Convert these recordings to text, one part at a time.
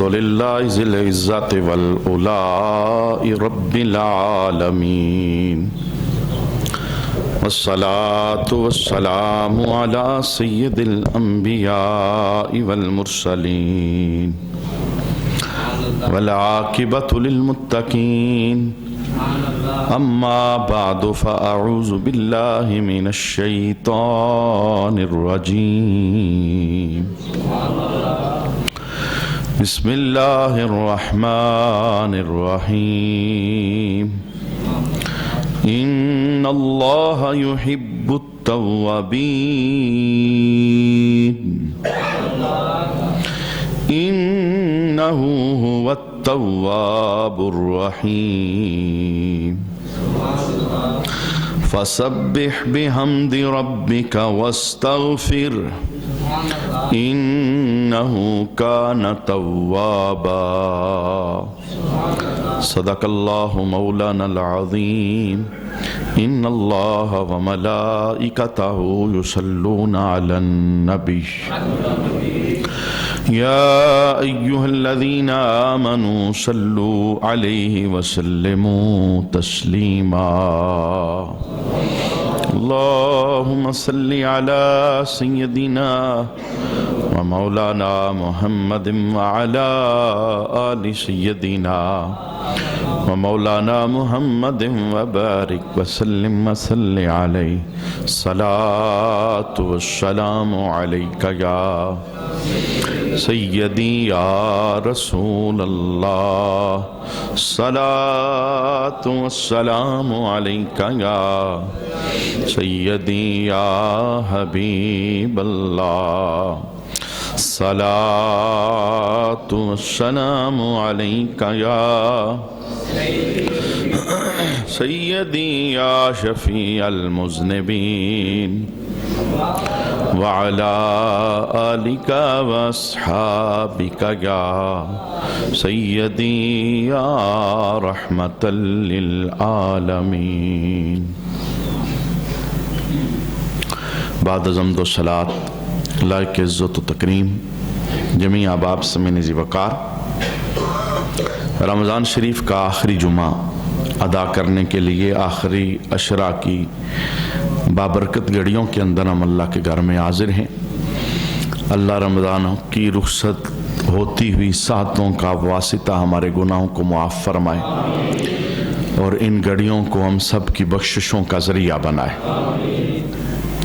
للہ ذی العزت والعلاء رب العالمین والصلاة والسلام علی سید الانبیاء والمرسلین والعاقبۃ للمتقین اما بعد فاعوذ باللہ من الشیطان الرجیم بسم اللہ الرحمن الرحیم ان اللہ یحب التوابین انہ هو التواب الرحیم فسبح بحمد ربک واستغفر انہ کان توابا صدق اللہ مولانا العظیم ان اللہ وملائکتہ یصلون علی النبی یا ایہا الذین آمنوا صلوا علیہ وسلموا تسلیما اللہم صلی علی سیدنا ومولانا محمد وعلى آل سيدنا ومولانا محمد وبارك وسلم وصل عليه الصلاة والسلام عليك يا سيدي يا رسول الله الصلاة والسلام عليك يا سيدي يا حبيب الله الصلاة والسلام عليك يا سيدي يا شفيع المذنبين وعلى آلك وأصحابك يا سيدي يا رحمة للعالمين بعد حمد و صلاة لائق عزت و تکریم جمیع احباب سمین ذی وقار، رمضان شریف کا آخری جمعہ ادا کرنے کے لیے آخری عشرہ کی بابرکت گھڑیوں کے اندر ہم اللہ کے گھر میں حاضر ہیں۔ اللہ رمضان کی رخصت ہوتی ہوئی ساعتوں کا واسطہ ہمارے گناہوں کو معاف فرمائے اور ان گھڑیوں کو ہم سب کی بخششوں کا ذریعہ بنائے۔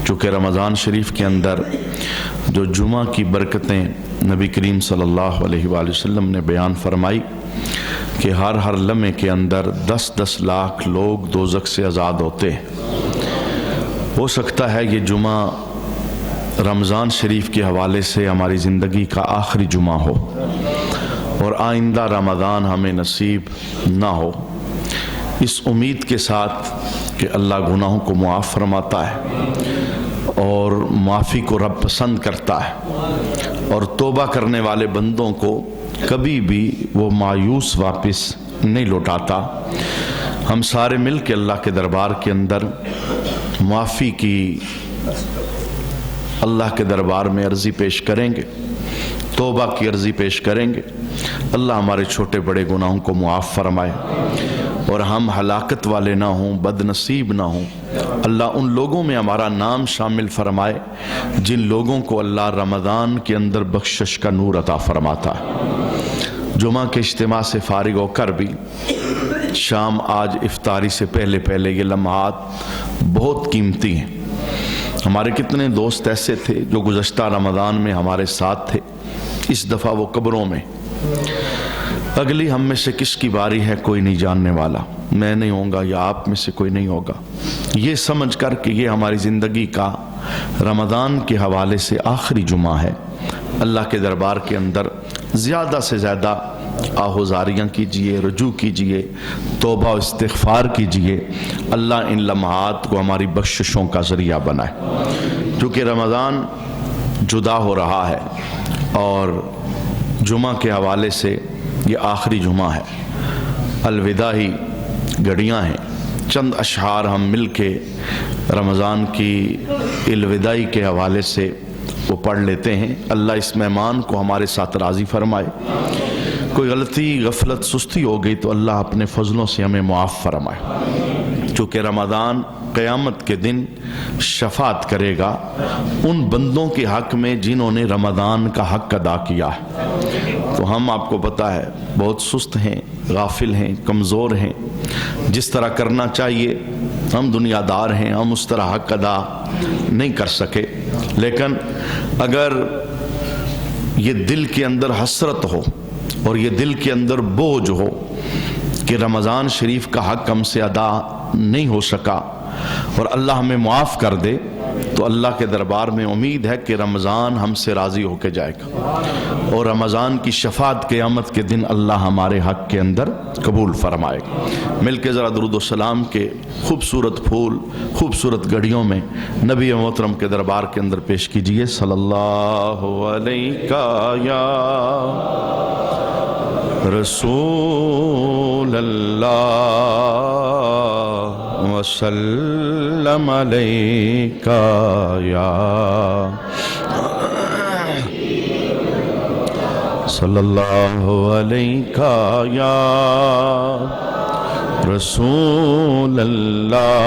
چونکہ رمضان شریف کے اندر جو جمعہ کی برکتیں نبی کریم صلی اللہ علیہ وآلہ وسلم نے بیان فرمائی کہ ہر لمحے کے اندر 10 لاکھ لوگ دوزخ سے آزاد ہوتے ہیں۔ ہو سکتا ہے یہ جمعہ رمضان شریف کے حوالے سے ہماری زندگی کا آخری جمعہ ہو اور آئندہ رمضان ہمیں نصیب نہ ہو، اس امید کے ساتھ کہ اللہ گناہوں کو معاف فرماتا ہے اور معافی کو رب پسند کرتا ہے اور توبہ کرنے والے بندوں کو کبھی بھی وہ مایوس واپس نہیں لوٹاتا۔ ہم سارے مل کے اللہ کے دربار کے اندر معافی کی اللہ کے دربار میں عرضی پیش کریں گے، توبہ کی عرضی پیش کریں گے۔ اللہ ہمارے چھوٹے بڑے گناہوں کو معاف فرمائے اور ہم ہلاکت والے نہ ہوں، بد نصیب نہ ہوں۔ اللہ ان لوگوں میں ہمارا نام شامل فرمائے جن لوگوں کو اللہ رمضان کے اندر بخشش کا نور عطا فرماتا ہے۔ جمعہ کے اجتماع سے فارغ ہو کر بھی شام آج افطاری سے پہلے یہ لمحات بہت قیمتی ہیں۔ ہمارے کتنے دوست ایسے تھے جو گزشتہ رمضان میں ہمارے ساتھ تھے، اس دفعہ وہ قبروں میں۔ اگلی ہم میں سے کس کی باری ہے کوئی نہیں جاننے والا، میں نہیں ہوں گا یا آپ میں سے کوئی نہیں ہوگا۔ یہ سمجھ کر کہ یہ ہماری زندگی کا رمضان کے حوالے سے آخری جمعہ ہے، اللہ کے دربار کے اندر زیادہ سے زیادہ آہوزاریاں کیجئے، رجوع کیجئے، توبہ و استغفار کیجئے۔ اللہ ان لمحات کو ہماری بخششوں کا ذریعہ بنائے۔ کیونکہ رمضان جدا ہو رہا ہے اور جمعہ کے حوالے سے یہ آخری جمعہ ہے، الوداعی گھڑیاں ہیں۔ چند اشعار ہم مل کے رمضان کی الوداعی کے حوالے سے وہ پڑھ لیتے ہیں۔ اللہ اس مہمان کو ہمارے ساتھ راضی فرمائے۔ کوئی غلطی، غفلت، سستی ہو گئی تو اللہ اپنے فضلوں سے ہمیں معاف فرمائے۔ چونکہ رمضان قیامت کے دن شفاعت کرے گا ان بندوں کے حق میں جنہوں نے رمضان کا حق ادا کیا ہے۔ تو ہم، آپ کو پتہ ہے، بہت سست ہیں، غافل ہیں، کمزور ہیں۔ جس طرح کرنا چاہیے ہم دنیا دار ہیں، ہم اس طرح حق ادا نہیں کر سکے۔ لیکن اگر یہ دل کے اندر حسرت ہو اور یہ دل کے اندر بوجھ ہو کہ رمضان شریف کا حق ہم سے ادا نہیں ہو سکا اور اللہ ہمیں معاف کر دے، تو اللہ کے دربار میں امید ہے کہ رمضان ہم سے راضی ہو کے جائے گا اور رمضان کی شفاعت قیامت کے دن اللہ ہمارے حق کے اندر قبول فرمائے گا۔ مل کے ذرا درود و سلام کے خوبصورت پھول خوبصورت گھڑیوں میں نبی محترم کے دربار کے اندر پیش کیجئے۔ صلی اللہ علیہ یا رسول اللہ وسلم علیکہ یا صلی اللہ علیکہ یا رسول اللہ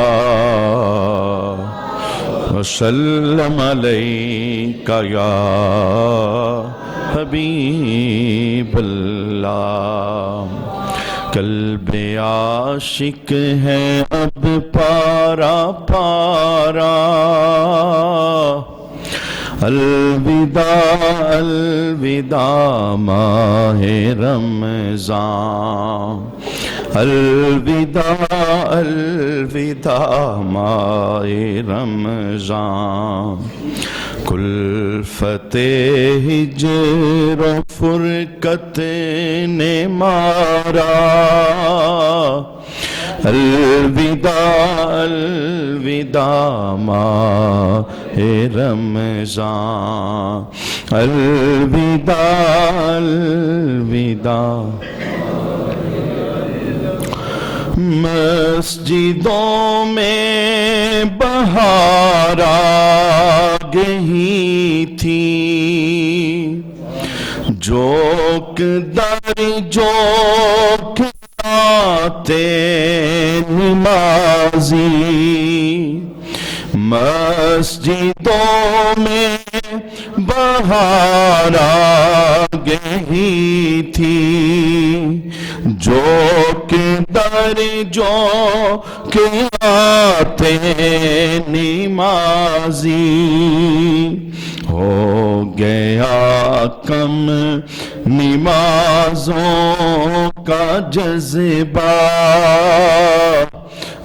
وسلم علیکہ یا حبیب اللہ۔ قلب عاشق ہے اب پارا پارا، الوداع الوداع ماہ رمضان، الوداع الوداع ماہ رمضان۔ کلفت ہجر و فرقت نے مارا، الوداع الوداع ماہ رمضان، الوداع الوداع۔ مسجدوں میں بہار آ گئی تھی، جوک در جوک آتے نمازی، مسجدوں میں بہار آ گئی تھی، جوک در جوک آتے نمازی، ہو گیا کم نمازوں کا جذبہ،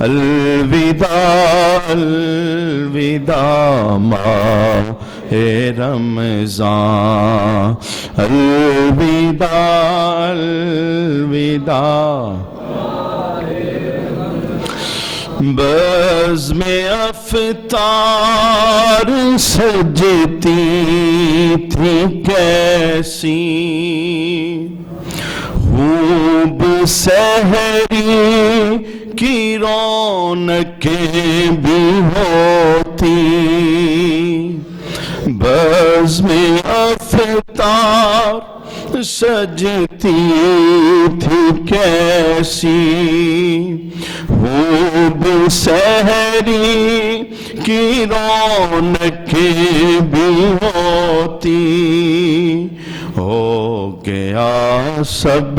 الوداع الوداع ماہ رمضان، الوداع الوداع۔ بزم افطار سجتی تھی کیسی، خوب سحری کی رونقیں بھی ہوتی، بزم افطار سجتی تھی کیسی، خوب سحری کی رونقیں بھی ہوتی، ہو گیا سب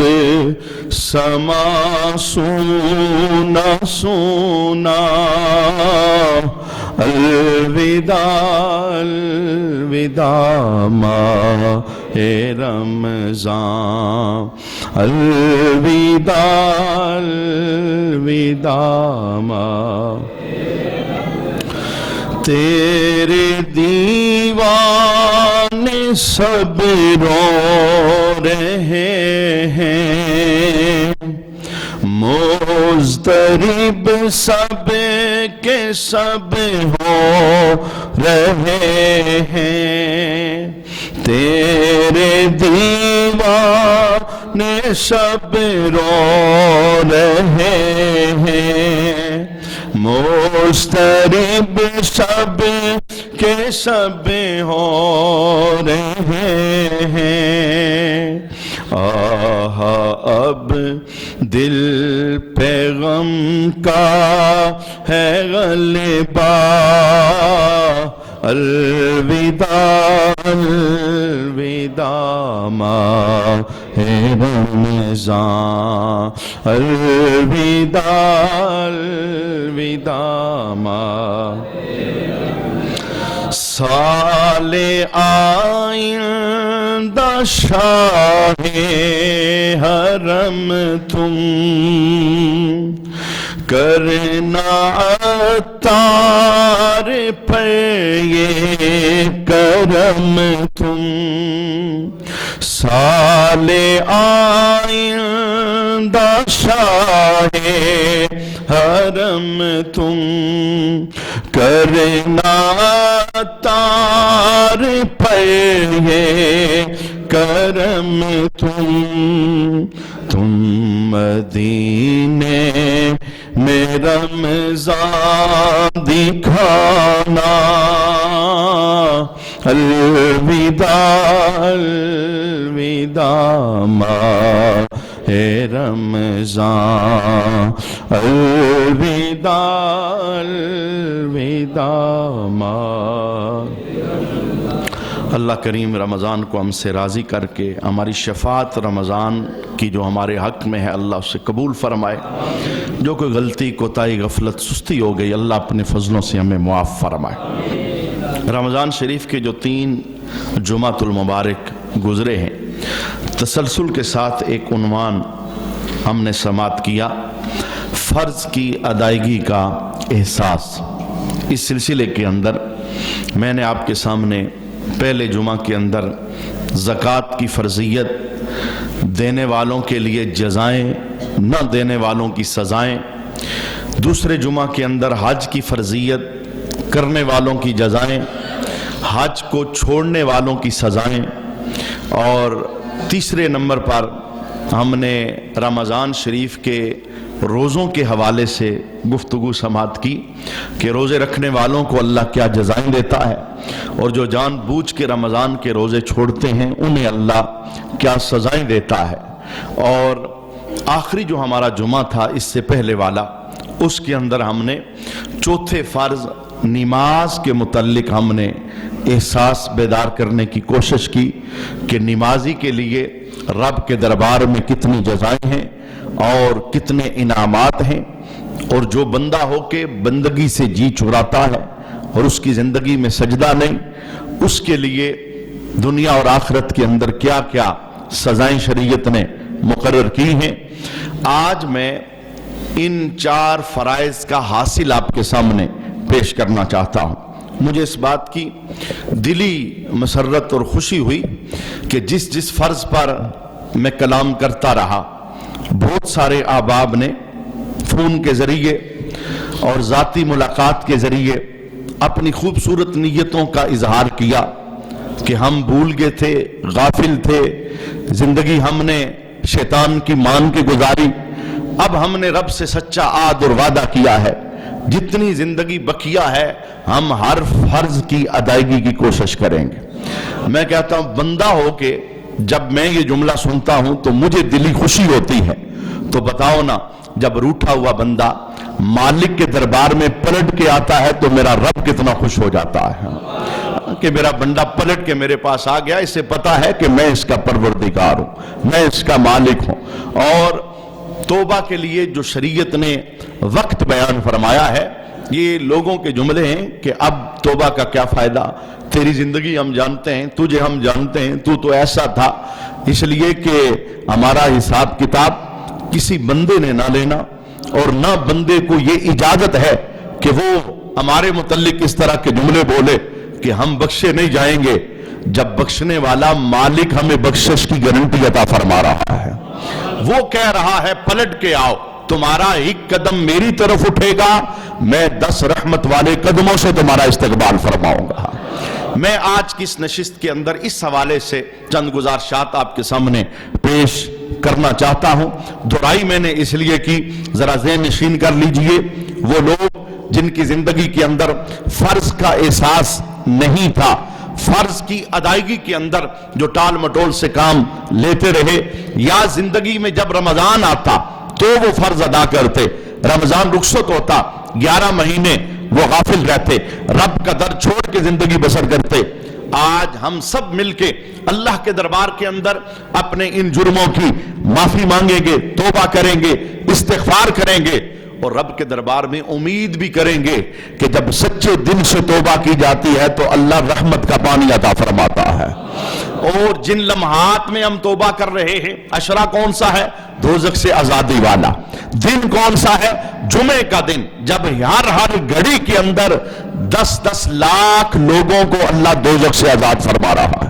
سما سونا سونا، الوداع الوداع ماہ رمضان، الوداع الوداع ماہ۔ تیرے دیوانے سب رو رہے ہیں، مضطرب سب کے سب ہو رہے ہیں، تیرے دیوانے سب رو رہے ہیں، مضطرب سب کہ سب ہو رہے ہیں، آہ اب دل پہ غم کا ہے غلبہ، الوداع الوداع ماہ رمضان، الوداع الوداع ماہ سال آئندہ شاہ حرم تم، کرنا عطار پر یہ کرم تم، سال آئندہ شاہ حرم تم، کرنا عطار پر یہ کرم تم مدینے میں رمضان دکھانا، الوداع الوداع ماہ رمضان، الوداع الوداع ماہ۔ اللہ کریم رمضان کو ہم سے راضی کر کے ہماری شفاعت رمضان کی جو ہمارے حق میں ہے اللہ اسے قبول فرمائے، جو کوئی غلطی کوتاہی غفلت سستی ہو گئی اللہ اپنے فضلوں سے ہمیں معاف فرمائے۔ رمضان شریف کے جو 3 جمعۃ المبارک گزرے ہیں، تسلسل کے ساتھ ایک عنوان ہم نے سماعت کیا، فرض کی ادائیگی کا احساس۔ اس سلسلے کے اندر میں نے آپ کے سامنے پہلے جمعہ کے اندر زکوٰۃ کی فرضیت، دینے والوں کے لیے جزائیں، نہ دینے والوں کی سزائیں، دوسرے جمعہ کے اندر حج کی فرضیت، کرنے والوں کی جزائیں، حج کو چھوڑنے والوں کی سزائیں، اور تیسرے نمبر پر ہم نے رمضان شریف کے روزوں کے حوالے سے گفتگو سماعت کی کہ روزے رکھنے والوں کو اللہ کیا جزائیں دیتا ہے، اور جو جان بوجھ کے رمضان کے روزے چھوڑتے ہیں انہیں اللہ کیا سزائیں دیتا ہے۔ اور آخری جو ہمارا جمعہ تھا اس سے پہلے والا، اس کے اندر ہم نے چوتھے فرض نماز کے متعلق ہم نے احساس بیدار کرنے کی کوشش کی کہ نمازی کے لیے رب کے دربار میں کتنی جزائیں ہیں اور کتنے انعامات ہیں، اور جو بندہ ہو کے بندگی سے جی چراتا ہے اور اس کی زندگی میں سجدہ نہیں، اس کے لیے دنیا اور آخرت کے اندر کیا کیا سزائیں شریعت نے مقرر کی ہیں۔ آج میں ان 4 فرائض کا حاصل آپ کے سامنے پیش کرنا چاہتا ہوں۔ مجھے اس بات کی دلی مسرت اور خوشی ہوئی کہ جس فرض پر میں کلام کرتا رہا، بہت سارے احباب نے فون کے ذریعے اور ذاتی ملاقات کے ذریعے اپنی خوبصورت نیتوں کا اظہار کیا کہ ہم بھول گئے تھے، غافل تھے، زندگی ہم نے شیطان کی مان کے گزاری، اب ہم نے رب سے سچا عہد اور وعدہ کیا ہے، جتنی زندگی بقیہ ہے ہم ہر فرض کی ادائیگی کی کوشش کریں گے۔ میں کہتا ہوں بندہ ہو کے جب میں یہ جملہ سنتا ہوں تو مجھے دلی خوشی ہوتی ہے، تو بتاؤ نا جب روٹھا ہوا بندہ مالک کے دربار میں پلٹ کے آتا ہے تو میرا رب کتنا خوش ہو جاتا ہے کہ میرا بندہ پلٹ کے میرے پاس آ گیا، اسے پتا ہے کہ میں اس کا پروردگار ہوں، میں اس کا مالک ہوں۔ اور توبہ کے لیے جو شریعت نے وقت بیان فرمایا ہے، یہ لوگوں کے جملے ہیں کہ اب توبہ کا کیا فائدہ، تیری زندگی ہم جانتے ہیں، تجھے ہم جانتے ہیں، تو ایسا تھا، اس لیے کہ ہمارا حساب کتاب کسی بندے نے نہ لینا، اور نہ بندے کو یہ اجازت ہے کہ وہ ہمارے متعلق اس طرح کے جملے بولے کہ ہم بخشے نہیں جائیں گے، جب بخشنے والا مالک ہمیں بخشش کی گارنٹی عطا فرما رہا ہے۔ وہ کہہ رہا ہے پلٹ کے آؤ، تمہارا ایک قدم میری طرف اٹھے گا، میں 10 رحمت والے قدموں سے تمہارا استقبال فرماؤں گا۔ میں آج کی اس نشست کے اندر اس حوالے سے چند گزارشات آپ کے سامنے پیش کرنا چاہتا ہوں۔ دہرائی میں نے اس لیے کی، ذرا ذہن نشین کر لیجئے، وہ لوگ جن کی زندگی کے اندر فرض کا احساس نہیں تھا. فرض کی ادائیگی کے اندر جو ٹال مٹول سے کام لیتے رہے، یا زندگی میں جب رمضان آتا تو وہ فرض ادا کرتے، رمضان رخصت ہوتا 11 مہینے وہ غافل رہتے، رب کا در چھوڑ کے زندگی بسر کرتے. آج ہم سب مل کے اللہ کے دربار کے اندر اپنے ان جرموں کی معافی مانگیں گے، توبہ کریں گے، استغفار کریں گے، اور رب کے دربار میں امید بھی کریں گے کہ جب سچے دل سے توبہ کی جاتی ہے تو اللہ رحمت کا پانی عطا فرماتا ہے. اور جن لمحات میں ہم توبہ کر رہے ہیں، عشرہ کون سا ہے؟ دوزخ سے آزادی والا. دن کون سا ہے؟ جمعے کا دن، جب ہر گھڑی کے اندر 10-10 لاکھ لوگوں کو اللہ دوزخ سے آزاد فرما رہا ہے.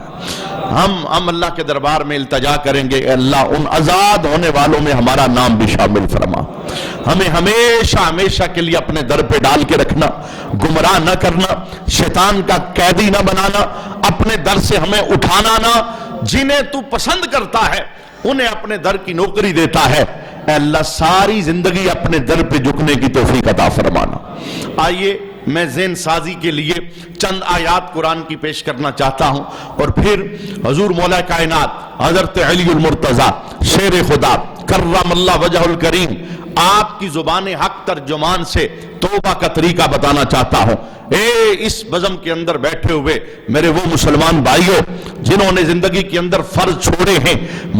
ہم اللہ کے دربار میں التجا کریں گے، اے اللہ ان آزاد ہونے والوں میں ہمارا نام بھی شامل فرما. ہمیں ہمیشہ کے لیے اپنے در پہ ڈال کے رکھنا، گمراہ نہ کرنا، شیطان کا قیدی نہ بنانا، اپنے در سے ہمیں اٹھانا نہ. جنہیں تو پسند کرتا ہے انہیں اپنے در کی نوکری دیتا ہے. اے اللہ ساری زندگی اپنے در پہ جھکنے کی توفیق عطا فرمانا. آئیے میں ذہن سازی کے لیے چند آیات قرآن کی پیش کرنا چاہتا ہوں، اور پھر حضور مولا کائنات حضرت علی المرتضیٰ شیر خدا کرم اللہ وجہ الکریم آپ کی زبان حق ترجمان سے توبہ کا طریقہ بتانا چاہتا ہوں. اس بزم کے اندر بیٹھے ہوئے میرے وہ مسلمان بھائیوں جنہوں نے زندگی کے اندر فرض چھوڑے ہیں،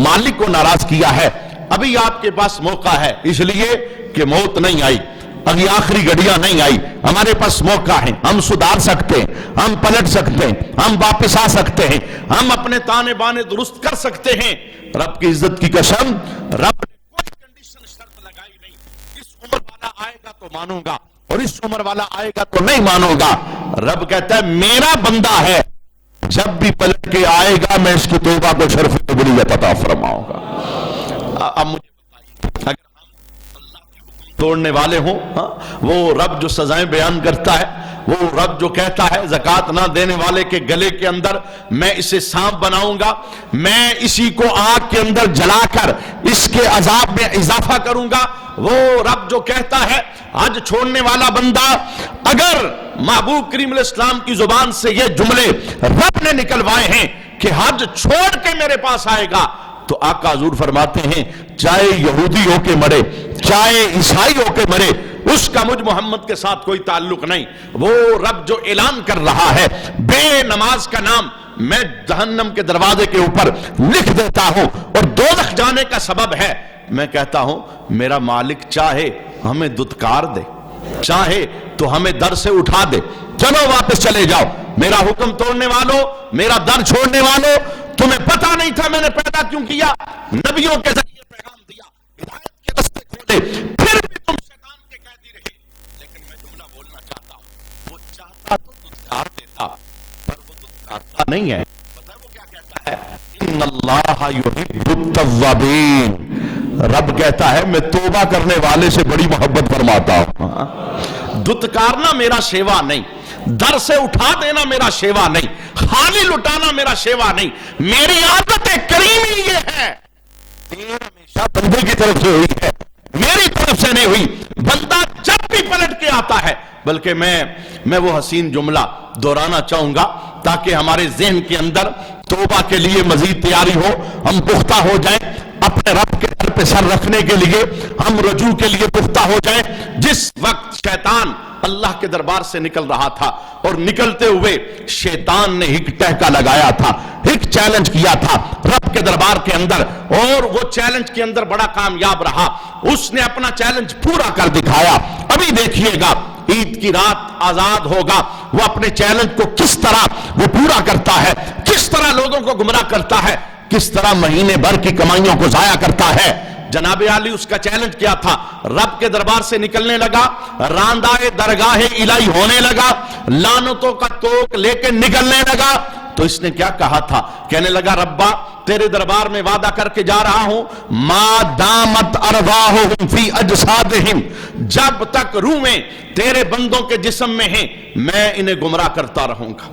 مالک کو ناراض کیا ہے، ابھی آپ کے پاس موقع ہے، اس لیے کہ موت نہیں آئی، ابھی آخری گھڑیاں نہیں آئی، ہمارے پاس موقع ہے، ہم سدھار سکتے ہیں، ہم پلٹ سکتے ہیں، ہم واپس آ سکتے ہیں، ہم اپنے تانے بانے درست کر سکتے ہیں. رب کی عزت کی قسم، رب نے کوئی کنڈیشن شرط لگائی نہیں. اس عمر والا آئے گا تو مانوں گا، اور اس عمر والا آئے گا تو نہیں مانوں گا. رب کہتا ہے میرا بندہ ہے، جب بھی پلٹ کے آئے گا میں اس کی توبہ کو شرف قبولیت عطا فرماؤں گا. اب مجھے بتائیے، اگر ہم اللہ کے حکم توڑنے والے ہوں، وہ رب جو سزائیں بیان کرتا ہے، وہ رب جو کہتا ہے زکوٰۃ نہ دینے والے کے گلے کے اندر میں اسے سانپ بناؤں گا، میں اسی کو آگ کے اندر جلا کر اس کے عذاب میں اضافہ کروں گا، وہ رب جو کہتا ہے حج چھوڑنے والا بندہ، اگر محبوب کریم علیہ السلام کی زبان سے یہ جملے رب نے نکلوائے ہیں کہ حج چھوڑ کے میرے پاس آئے گا، تو آقا حضور فرماتے ہیں چاہے یہودی ہو کے مرے، چاہے عیسائی ہو کے مرے، اس کا مجھ محمد کے ساتھ کوئی تعلق نہیں. وہ رب جو اعلان کر رہا ہے بے نماز کا نام میں جہنم کے دروازے کے اوپر لکھ دیتا ہوں اور دوزخ جانے کا سبب ہے، میں کہتا ہوں میرا مالک چاہے ہمیں دھتکار دے، چاہے تو ہمیں در سے اٹھا دے، چلو واپس چلے جاؤ. میرا حکم توڑنے والوں، میرا در چھوڑنے والوں، تمہیں پتا نہیں تھا میں نے پیدا کیوں کیا، نبیوں کے ذریعے پیغام دیا، ہدایت کے راستے کھولے، پھر بھی تم شیطان کے قیدی رہے. لیکن میں جملہ بولنا چاہتا ہوں، وہ چاہتا تو دھتکار دیتا، پر وہ دھتکارتا نہیں ہے. پتہ ہے وہ کیا کہتا ہے؟ ان اللہ یحب التوابین. رب کہتا ہے میں توبہ کرنے والے سے بڑی محبت فرماتا ہوں. دھتکارنا میرا شیوا نہیں، در سے اٹھا دینا میرا شیوا نہیں، خالی لٹانا میرا شیوا نہیں. میری عادت کریمی یہ ہے، دیر ہمیشہ بندے کی طرف سے ہوئی ہے، میری طرف سے نہیں ہوئی. بندہ جب بھی پلٹ کے آتا ہے، بلکہ میں وہ حسین جملہ دہرانا چاہوں گا تاکہ ہمارے ذہن کے اندر توبہ کے لیے مزید تیاری ہو، ہم پختہ ہو جائیں، اپنے رب کے در پہ سر رکھنے کے لیے ہم رجوع کے لیے پختہ ہو جائیں. جس وقت شیطان اللہ کے دربار سے نکل رہا تھا اور نکلتے ہوئے شیطان نے ایک ٹہکا لگایا تھا، ایک چیلنج کیا تھا رب کے دربار کے اندر، اور وہ چیلنج کے اندر بڑا کامیاب رہا. اس نے اپنا چیلنج پورا کر دکھایا. ابھی دیکھیے گا عید کی رات آزاد ہوگا، وہ اپنے چیلنج کو کس طرح وہ پورا کرتا ہے، کس طرح لوگوں کو گمراہ کرتا ہے، کس طرح مہینے بھر کی کمائیوں کو ضائع کرتا ہے. جناب علی اس کا چیلنج کیا تھا؟ رب کے دربار سے نکلنے لگا، راندائے درگاہ الہی ہونے لگا، لعنتوں کا توق لے کے نکلنے لگا. تو اس نے کیا کہا تھا؟ کہنے لگا ربا تیرے دربار میں وعدہ کر کے جا رہا ہوں، ما دامت ارواحہم فی اجسادہم، جب تک روحیں تیرے بندوں کے جسم میں ہیں میں انہیں گمراہ کرتا رہوں گا،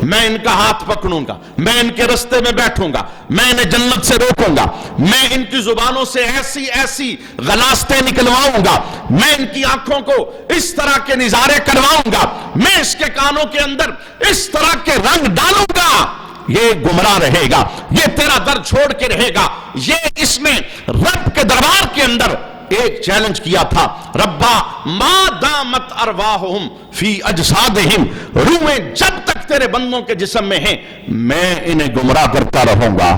میں ان کا ہاتھ پکڑوں گا، میں ان کے رستے میں بیٹھوں گا، میں انہیں جنت سے روکوں گا، میں ان کی زبانوں سے ایسی ایسی غلاستیں نکلواؤں گا، میں ان کی آنکھوں کو اس طرح کے نظارے کرواؤں گا، میں اس کے کانوں کے اندر اس طرح کے رنگ ڈالوں گا، یہ گمراہ رہے گا، یہ تیرا در چھوڑ کے رہے گا۔ یہ اس نے رب کے دربار کے اندر ایک چیلنج کیا تھا، ربا ما دامت ارواحہم فی اجسادہم، روحیں جب تک تیرے بندوں کے جسم میں ہیں میں انہیں گمراہ کرتا رہوں گا۔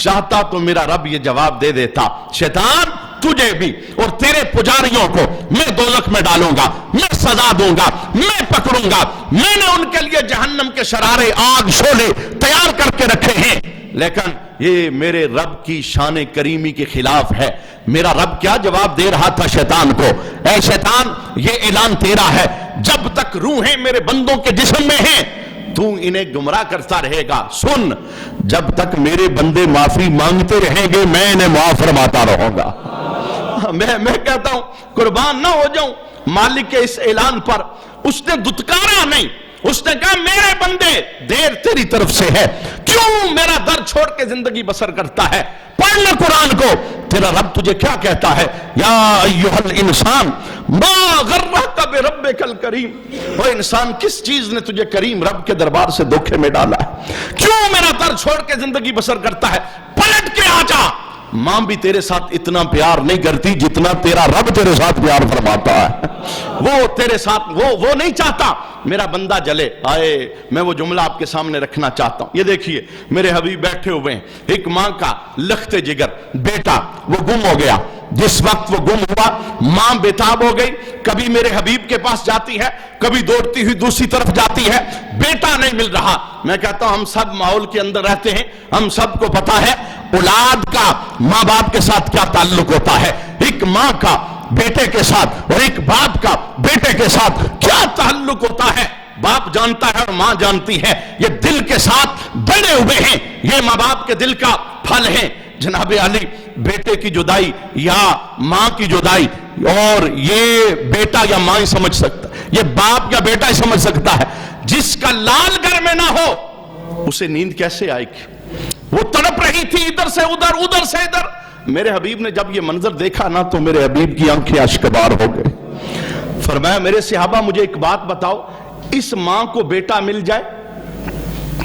چاہتا تو میرا رب یہ جواب دے دیتا، شیطان تجھے بھی اور تیرے پجاریوں کو میں دوزخ میں ڈالوں گا، میں سزا دوں گا، میں پکڑوں گا، میں نے ان کے لیے جہنم کے شرارے آگ شعلے تیار کر کے رکھے ہیں، لیکن یہ میرے رب کی شان کریمی کے خلاف ہے۔ میرا رب کیا جواب دے رہا تھا شیطان کو، اے شیطان یہ اعلان تیرا ہے، جب تک روحیں میرے بندوں کے جسم میں ہیں تو انہیں گمراہ کرتا رہے گا، سن جب تک میرے بندے معافی مانگتے رہیں گے میں انہیں معاف فرماتا رہوں گا۔ میں کہتا ہوں قربان نہ ہو جاؤں مالک کے اس اعلان پر، اس نے دتکارا نہیں، اس نے کہا میرے بندے دیر تیری طرف سے ہے، کیوں میرا در چھوڑ کے زندگی بسر کرتا ہے؟ پڑھ لے قرآن کو، تیرا رب تجھے کیا کہتا ہے، یا ایھا الانسان ما غرک بربک الکریم، وہ انسان کس چیز نے تجھے کریم رب کے دربار سے دھوکے میں ڈالا ہے؟ کیوں میرا در چھوڑ کے زندگی بسر کرتا ہے؟ پلٹ کے آ جا، ماں بھی تیرے ساتھ اتنا پیار نہیں کرتی جتنا تیرا رب تیرے ساتھ پیار فرماتا ہے، وہ تیرے ساتھ وہ نہیں چاہتا میرا بندہ جلے۔ آئے میں وہ جملہ آپ کے سامنے رکھنا چاہتا ہوں، یہ دیکھیے میرے حبیب بیٹھے ہوئے ہیں، ایک ماں کا لخت جگر بیٹا وہ گم ہو گیا، جس وقت وہ گم ہوا ماں بےتاب ہو گئی، کبھی میرے حبیب کے پاس جاتی ہے، کبھی دوڑتی ہوئی دوسری طرف جاتی ہے، بیٹا نہیں مل رہا۔ میں کہتا ہوں ہم سب ماحول کے اندر رہتے ہیں، ہم سب کو پتا ہے اولاد کا ماں باپ کے ساتھ کیا تعلق ہوتا ہے، ایک ماں کا بیٹے کے ساتھ اور ایک باپ کا بیٹے کے ساتھ کیا تعلق ہوتا ہے، باپ جانتا ہے اور ماں جانتی ہے، یہ دل کے ساتھ بڑے ہوئے ہیں، یہ ماں باپ کے دل کا پھل ہے۔ جناب علی بیٹے کی جدائی یا ماں کی جدائی، اور یہ بیٹا یا ماں ہی سمجھ سکتا ہے، یہ باپ یا بیٹا ہی سمجھ سکتا ہے، جس کا لال گھر میں نہ ہو اسے نیند کیسے آئے گی؟ وہ تڑپ رہی تھی ادھر سے ادھر ادھر سے ادھر، میرے حبیب نے جب یہ منظر دیکھا نا تو میرے حبیب کی آنکھیں اشکبار ہو گئے، فرمایا میرے صحابہ مجھے ایک بات بتاؤ، اس ماں کو بیٹا مل جائے؟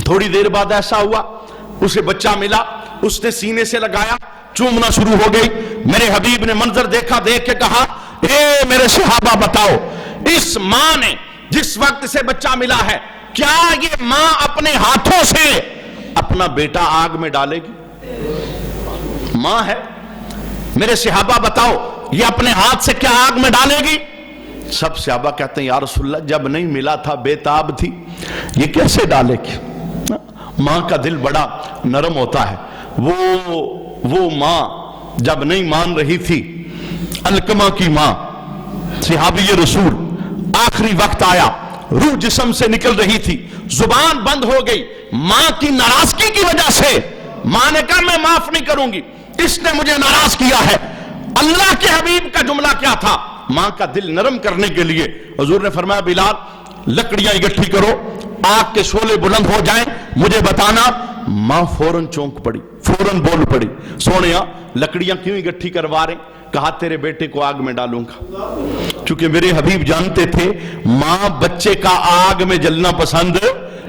تھوڑی دیر بعد ایسا ہوا اسے بچہ ملا، اس نے سینے سے لگایا، چومنا شروع ہو گئی، میرے حبیب نے منظر دیکھا، دیکھ کے کہا اے میرے صحابہ بتاؤ اس ماں نے جس وقت سے بچہ ملا ہے کیا یہ ماں اپنے ہاتھوں سے اپنا بیٹا آگ میں ڈالے گی؟ ماں ہے، میرے صحابہ بتاؤ یہ اپنے ہاتھ سے کیا آگ میں ڈالے گی؟ سب صحابہ کہتے ہیں یا رسول اللہ جب نہیں ملا تھا بےتاب تھی، یہ کیسے ڈالے گی؟ ماں کا دل بڑا نرم ہوتا ہے، وہ ماں جب نہیں مان رہی تھی، علقمہ کی ماں صحابی رسول، آخری وقت آیا، روح جسم سے نکل رہی تھی، زبان بند ہو گئی، ماں کی ناراضگی کی وجہ سے ماں نے کہا میں معاف نہیں کروں گی، اس نے مجھے ناراض کیا ہے۔ اللہ کے حبیب کا جملہ کیا تھا؟ ماں کا دل نرم کرنے کے لیے حضور نے فرمایا بلال لکڑیاں اکٹھی کرو، آگ کے شعلے بلند ہو جائیں، مجھے بتانا۔ ماں فوراً چونک پڑی، فوراً بول پڑی، سونیا لکڑیاں کیوں اکٹھی کروا رہے؟ کہا تیرے بیٹے کو آگ میں ڈالوں گا، کیونکہ میرے حبیب جانتے تھے ماں بچے کا آگ میں جلنا پسند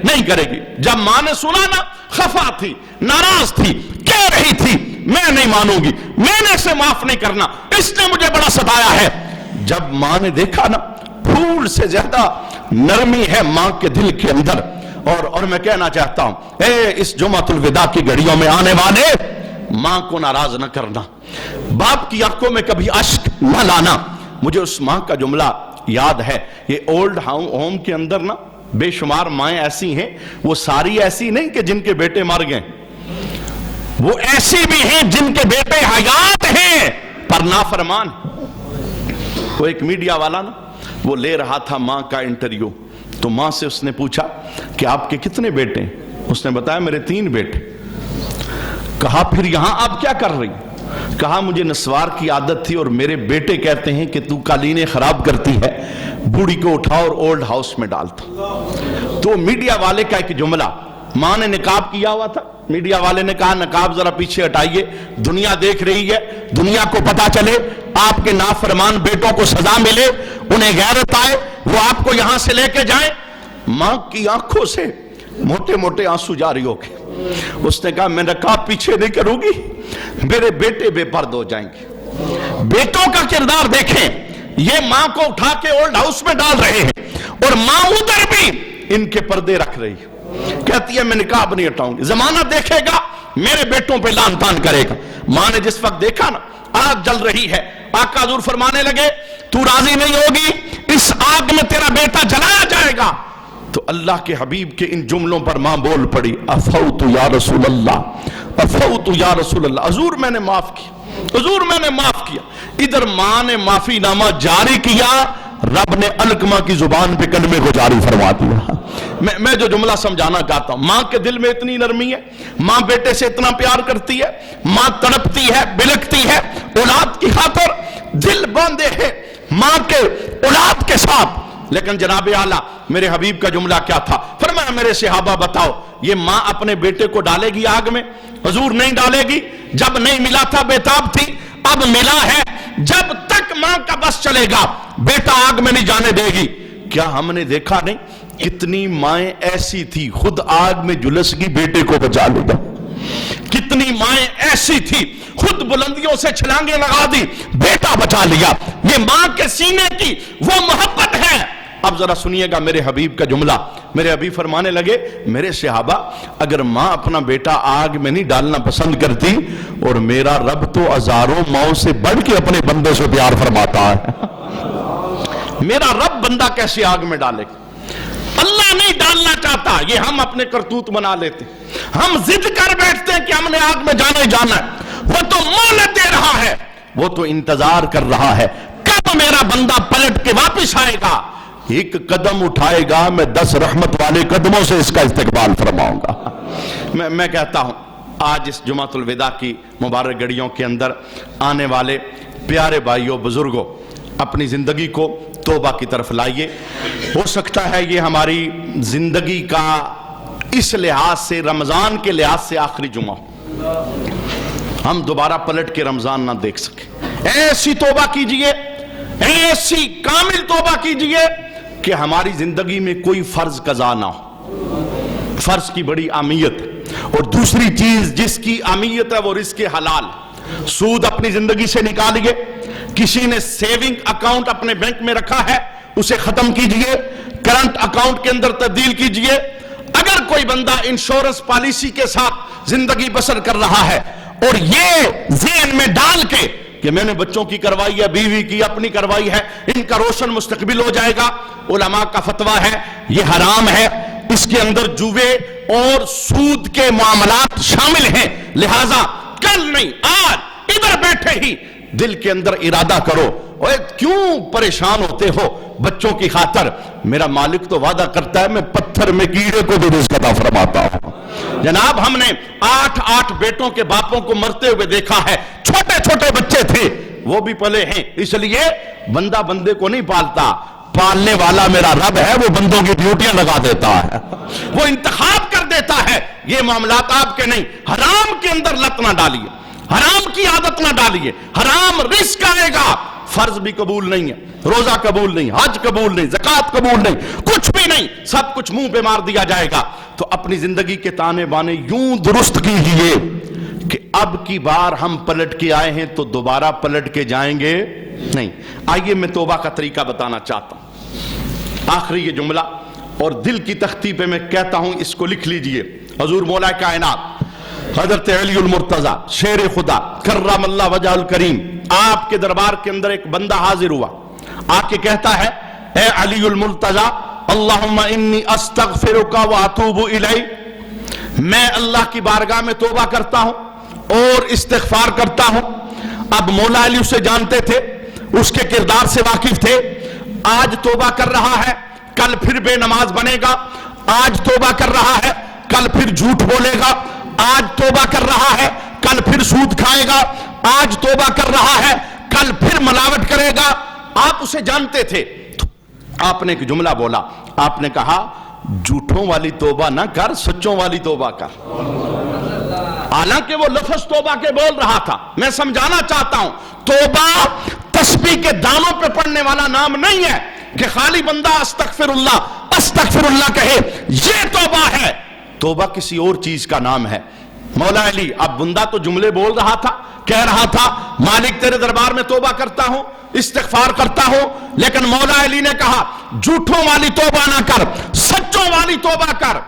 نہیں کرے گی۔ جب ماں نے سنا نا خفا تھی، ناراض تھی، کہہ رہی تھی میں نہیں مانوں گی، میں نے اسے معاف نہیں کرنا، اس نے مجھے بڑا ستایا ہے۔ جب ماں نے دیکھا نا پھول سے زیادہ نرمی ہے ماں کے دل کے اندر، اور میں کہنا چاہتا ہوں اے اس جمعۃ الوداع کی گھڑیوں میں آنے والے، ماں کو ناراض نہ کرنا، باپ کی آنکھوں میں کبھی اشک نہ لانا۔ مجھے اس ماں کا جملہ یاد ہے، یہ اولڈ ہوم کے اندر نا بے شمار مائیں ایسی ہیں، وہ ساری ایسی نہیں کہ جن کے بیٹے مر گئے، وہ ایسی بھی ہیں جن کے بیٹے حیات ہیں پر نافرمان۔ وہ ایک میڈیا والا نا وہ لے رہا تھا ماں کا انٹرویو، تو ماں سے اس نے پوچھا کہ آپ کے کتنے بیٹے ہیں؟ اس نے بتایا میرے 3 بیٹے۔ کہا پھر یہاں آپ کیا کر رہی؟ کہا مجھے نسوار کی عادت تھی اور میرے بیٹے کہتے ہیں کہ تو قالینیں خراب کرتی ہے، بوڑھی کو اٹھا اور اولڈ ہاؤس میں ڈالتا۔ تو میڈیا والے کا ایک جملہ، ماں نے نقاب کیا ہوا تھا، میڈیا والے نے کہا نقاب ذرا پیچھے ہٹائیے، دنیا دیکھ رہی ہے، دنیا کو پتا چلے، آپ کے نافرمان بیٹوں کو سزا ملے، انہیں غیرت آئے، وہ آپ کو یہاں سے لے کے جائیں۔ ماں کی آنکھوں سے موٹے موٹے آنسو جاری ہو گئے۔ اس نے کہا میں نقاب پیچھے نہیں کروں گی، میرے بیٹے بے پرد ہو جائیں گے۔ بیٹوں کا کردار دیکھیں، یہ ماں کو اٹھا کے اولڈ ہاؤس میں ڈال رہے ہیں اور ماں ادھر بھی ان کے پردے رکھ رہی ہے، کہتی ہے میں نقاب نہیں ہٹاؤں گی، زمانہ دیکھے گا میرے بیٹوں پہ لعن طعن کرے گا۔ ماں نے جس وقت دیکھا نا آگ جل رہی ہے، آقا حضور فرمانے لگے تو راضی نہیں ہوگی، اس آگ میں تیرا بیٹا جلایا جائے گا۔ تو اللہ کے حبیب کے ان جملوں پر ماں بول پڑی، افوت یا رسول اللہ، افوت یا رسول اللہ، حضور میں نے معاف کیا، حضور میں نے معاف کیا۔ ادھر ماں نے معافی نامہ جاری کیا، رب نے علقمہ کی زبان پہ کلمے کو جاری فرما دیا۔ میں جو جملہ سمجھانا چاہتا ہوں، ماں کے دل میں اتنی نرمی ہے، ماں بیٹے سے اتنا پیار کرتی ہے، ماں تڑپتی ہے، بلکتی ہے، اولاد کی خاطر دل باندھے ہے ماں کے اولاد کے ساتھ۔ لیکن جناب اعلیٰ میرے حبیب کا جملہ کیا تھا؟ فرمایا میرے صحابہ بتاؤ یہ ماں اپنے بیٹے کو ڈالے گی آگ میں؟ حضور نہیں ڈالے گی، جب نہیں ملا تھا بیتاب تھی، اب ملا ہے، جب تک ماں کا بس چلے گا بیٹا آگ میں نہیں جانے دے گی۔ کیا ہم نے دیکھا نہیں کتنی مائیں ایسی تھی خود آگ میں جلس گی بیٹے کو بچا لیا، کتنی مائیں ایسی تھی خود بلندیوں سے چھلانگیں لگا دی بیٹا بچا لیا۔ یہ ماں کے سینے کی وہ محبت ہے۔ اب ذرا سنیے گا میرے حبیب کا جملہ، میرے حبیب فرمانے لگے میرے صحابہ اگر ماں اپنا بیٹا آگ میں نہیں ڈالنا پسند کرتی، اور میرا رب تو ہزاروں ماؤں سے بڑھ کے اپنے بندے سے پیار فرماتا ہے، میرا رب بندہ کیسے آگ میں ڈالے؟ اللہ نہیں ڈالنا چاہتا، یہ ہم اپنے کرتوت بنا لیتے، ہم ضد کر بیٹھتے ہیں کہ ہم نے آگ میں جانا ہی جانا ہے۔ وہ تو مہلت دے رہا ہے، وہ تو انتظار کر رہا ہے کب میرا بندہ پلٹ کے واپس آئے گا، ایک قدم اٹھائے گا میں 10 رحمت والے قدموں سے اس کا استقبال فرماؤں گا۔ میں کہتا ہوں آج اس جمعۃ الوداع کی مبارک گھڑیوں کے اندر آنے والے پیارے بھائیوں بزرگوں اپنی زندگی کو توبہ کی طرف لائیے۔ ہو سکتا ہے یہ ہماری زندگی کا اس لحاظ سے رمضان کے لحاظ سے آخری جمعہ ہو، ہم دوبارہ پلٹ کے رمضان نہ دیکھ سکیں۔ ایسی توبہ کیجئے، ایسی کامل توبہ کیجئے کہ ہماری زندگی میں کوئی فرض قضا نہ ہو۔ فرض کی بڑی اہمیت ہے، اور دوسری چیز جس کی اہمیت ہے وہ رزق حلال۔ سود اپنی زندگی سے نکالیے، کسی نے سیونگ اکاؤنٹ اپنے بینک میں رکھا ہے اسے ختم کیجئے، کرنٹ اکاؤنٹ کے اندر تبدیل کیجئے۔ اگر کوئی بندہ انشورنس پالیسی کے ساتھ زندگی بسر کر رہا ہے اور یہ ذہن میں ڈال کے کہ میں نے بچوں کی کروائی ہے، بیوی کی اپنی کروائی ہے، ان کا روشن مستقبل ہو جائے گا، علماء کا فتویٰ ہے یہ حرام ہے، اس کے اندر جوے اور سود کے معاملات شامل ہیں، لہٰذا کل نہیں آج ادھر بیٹھے ہی دل کے اندر ارادہ کرو، اوے کیوں پریشان ہوتے ہو بچوں کی خاطر؟ میرا مالک تو وعدہ کرتا ہے میں پتھر میں کیڑے کو بھی رزق عطا فرماتا ہوں۔ جناب ہم نے 8 بیٹوں کے باپوں کو مرتے ہوئے دیکھا ہے، چھوٹے چھوٹے بچے تھے، وہ بھی پلے ہیں۔ اس لیے بندہ بندے کو نہیں پالتا، پالنے والا میرا رب ہے، وہ بندوں کی ڈیوٹیاں لگا دیتا ہے، وہ انتخاب کر دیتا ہے۔ یہ معاملات آپ کے نہیں، حرام کے اندر لت نہ ڈالیے، حرام کی عادت نہ ڈالیے، حرام رزق آئے گا، فرض بھی قبول نہیں ہے، روزہ قبول نہیں، حج قبول نہیں، زکوٰۃ قبول نہیں، کچھ بھی نہیں، سب کچھ منہ پہ مار دیا جائے گا۔ تو اپنی زندگی کے تانے بانے یوں درست کیجئے کہ اب کی بار ہم پلٹ کے آئے ہیں تو دوبارہ پلٹ کے جائیں گے نہیں۔ آئیے میں توبہ کا طریقہ بتانا چاہتا ہوں، آخری یہ جملہ اور دل کی تختی پہ میں کہتا ہوں اس کو لکھ لیجئے۔ حضور مولا کائنات حضرت علی المرتضیٰ شیر خدا کرم اللہ وجہ الکریم، آپ کے دربار کے اندر ایک بندہ حاضر ہوا، آ کے کہتا ہے اے علی المرتضیٰ اللہم انی استغفرک و اتوب الیک، میں اللہ کی بارگاہ میں توبہ کرتا ہوں اور استغفار کرتا ہوں۔ اب مولا علی اسے جانتے تھے، اس کے کردار سے واقف تھے، آج توبہ کر رہا ہے کل پھر بے نماز بنے گا، آج توبہ کر رہا ہے کل پھر جھوٹ بولے گا، آج توبہ کر رہا ہے کل پھر سود کھائے گا، آج توبہ کر رہا ہے، کل پھر ملاوٹ کرے گا. آپ اسے جانتے تھے. آپ نے ایک جملہ بولا، آپ نے کہا جھوٹوں والی توبہ نہ کر، سچوں والی توبہ کر. حالانکہ وہ لفظ توبہ کے بول رہا تھا. میں سمجھانا چاہتا ہوں، توبہ تسبیح کے دانوں پہ پڑھنے والا نام نہیں ہے کہ خالی بندہ استغفر اللہ کہے یہ توبہ ہے. توبہ کسی اور چیز کا نام ہے. مولا علی، اب بندہ تو جملے بول رہا تھا، کہہ رہا تھا مالک تیرے دربار میں توبہ کرتا ہوں، استغفار کرتا ہوں، لیکن مولا علی نے کہا جھوٹوں والی توبہ نہ کر، سچوں والی توبہ کر.